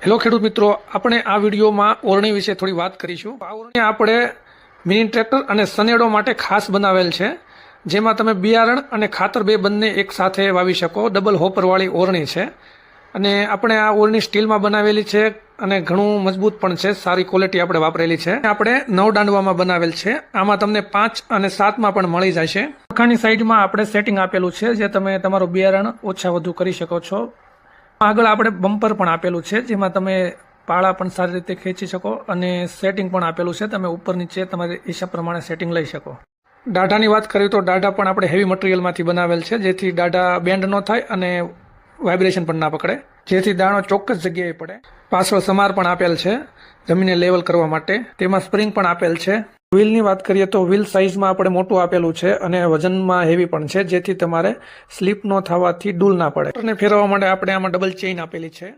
Hello ખેડૂત મિત્રો, આપણે આ વિડીયોમાં ઓરણી વિશે થોડી વાત કરીશું। આ ઓરણી આપણે મિની ટ્રેક્ટર અને સનેડો માટે ખાસ બનાવેલ છે, જેમાં તમે બિયારણ અને ખાતર બે બંને એક સાથે વાવી શકો। ડબલ હોપરવાળી ઓરણી છે અને આપણે આ ઓરણી સ્ટીલમાં બનાવેલી છે અને ઘણું મજબૂત પણ છે, સારી ક્વોલિટી આપણે વાપરેલી છે। આપણે 9 દાંડવામાં બનાવેલ છે, આમાં તમને 5 અને 7માં પણ મળી જશે। પંખાની સાઈડમાં આપણે સેટિંગ આપેલું છે, જે તમે તમારું બિયારણ ઓછા વધુ કરી શકો છો। આગળ આપણે બમ્પર પણ આપેલું છે, જેમાં તમે પાળા પણ સારી રીતે ખેંચી શકો અને સેટિંગ પણ આપેલું છે, તમે ઉપર નીચે તમારી હિસાબ પ્રમાણે સેટિંગ લઈ શકો। દાઢાની વાત કરીએ તો દાઢા પણ આપણે હેવી મટીરિયલમાંથી બનાવેલ છે, જેથી દાઢા બેન્ડ ન થાય અને વાઇબ્રેશન પણ ના પકડે, જેથી દાણો ચોક્કસ જગ્યાએ પડે। પાછળ સમાર પણ આપેલ છે જમીનને લેવલ કરવા માટે, તેમાં સ્પ્રિંગ પણ આપેલ છે। વ્હીલની વાત કરીએ તો વ્હીલ સાઇઝમાં આપણે મોટું આપેલું છે અને વજનમાં હેવી પણ છે, જેથી તમારે સ્લીપ ન થવાથી ડૂલ ના પડે। અને ફેરવવા માટે આપણે આમાં ડબલ ચેઇન આપેલી છે।